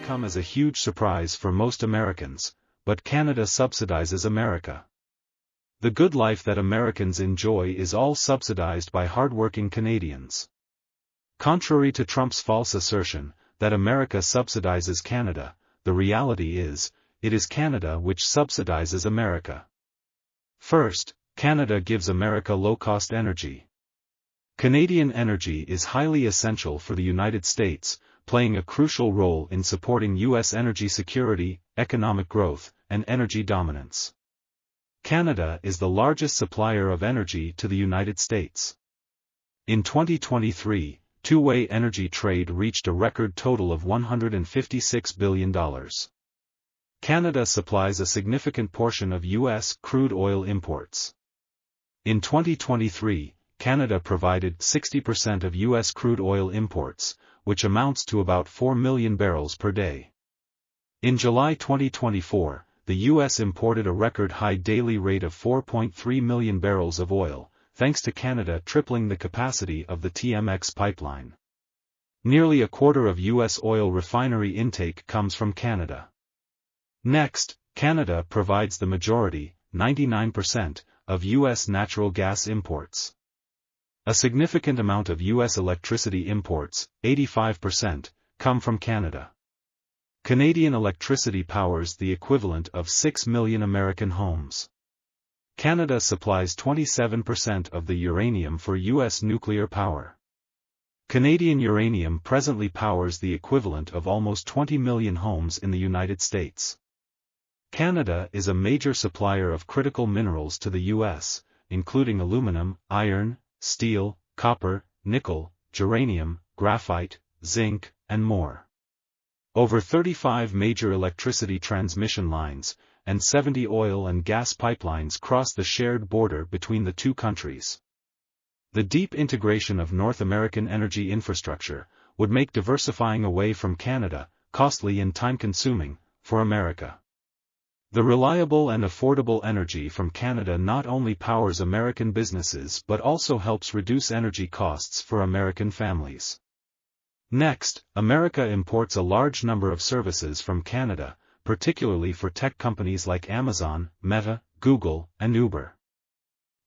come as a huge surprise for most Americans, but Canada subsidizes America. The good life that Americans enjoy is all subsidized by hardworking Canadians. Contrary to Trump's false assertion that America subsidizes Canada, the reality is, it is Canada which subsidizes America. First, Canada gives America low-cost energy. Canadian energy is highly essential for the United States, playing a crucial role in supporting U.S. energy security, economic growth, and energy dominance. Canada is the largest supplier of energy to the United States. In 2023, two-way energy trade reached a record total of $156 billion. Canada supplies a significant portion of U.S. crude oil imports. In 2023, Canada provided 60% of U.S. crude oil imports, which amounts to about 4 million barrels per day. In July 2024, the U.S. imported a record-high daily rate of 4.3 million barrels of oil, thanks to Canada tripling the capacity of the TMX pipeline. Nearly a quarter of U.S. oil refinery intake comes from Canada. Next, Canada provides the majority, 99%, of U.S. natural gas imports. A significant amount of U.S. electricity imports, 85%, come from Canada. Canadian electricity powers the equivalent of 6 million American homes. Canada supplies 27% of the uranium for U.S. nuclear power. Canadian uranium presently powers the equivalent of almost 20 million homes in the United States. Canada is a major supplier of critical minerals to the U.S., including aluminum, iron, steel, copper, nickel, germanium, graphite, zinc, and more. Over 35 major electricity transmission lines, and 70 oil and gas pipelines cross the shared border between the two countries. The deep integration of North American energy infrastructure would make diversifying away from Canada costly and time-consuming for America. The reliable and affordable energy from Canada not only powers American businesses but also helps reduce energy costs for American families. Next, America imports a large number of services from Canada, particularly for tech companies like Amazon, Meta, Google, and Uber.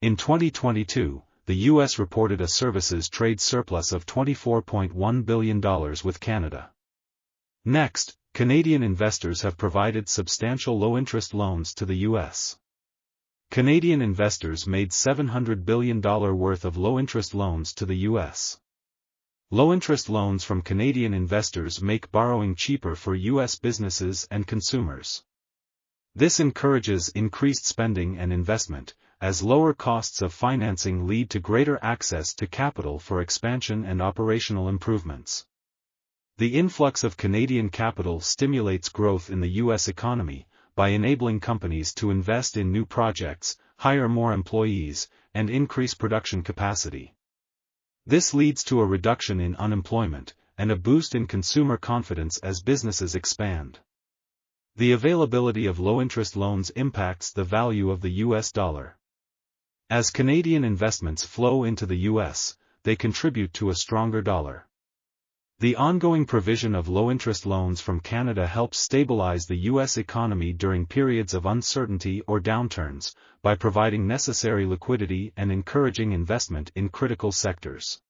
In 2022, the U.S. reported a services trade surplus of $24.1 billion with Canada. Next, Canadian investors have provided substantial low-interest loans to the U.S. Canadian investors made $700 billion worth of low-interest loans to the U.S. Low-interest loans from Canadian investors make borrowing cheaper for U.S. businesses and consumers. This encourages increased spending and investment, as lower costs of financing lead to greater access to capital for expansion and operational improvements. The influx of Canadian capital stimulates growth in the U.S. economy, by enabling companies to invest in new projects, hire more employees, and increase production capacity. This leads to a reduction in unemployment, and a boost in consumer confidence as businesses expand. The availability of low-interest loans impacts the value of the U.S. dollar. As Canadian investments flow into the U.S., they contribute to a stronger dollar. The ongoing provision of low-interest loans from Canada helps stabilize the U.S. economy during periods of uncertainty or downturns, by providing necessary liquidity and encouraging investment in critical sectors.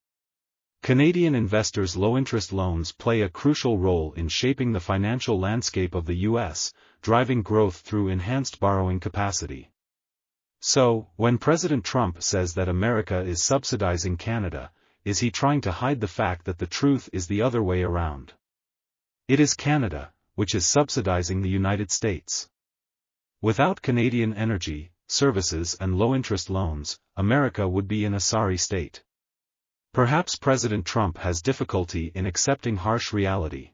Canadian investors' low-interest loans play a crucial role in shaping the financial landscape of the U.S., driving growth through enhanced borrowing capacity. So, when President Trump says that America is subsidizing Canada, is he trying to hide the fact that the truth is the other way around? It is Canada, which is subsidizing the United States. Without Canadian energy, services and low-interest loans, America would be in a sorry state. Perhaps President Trump has difficulty in accepting harsh reality.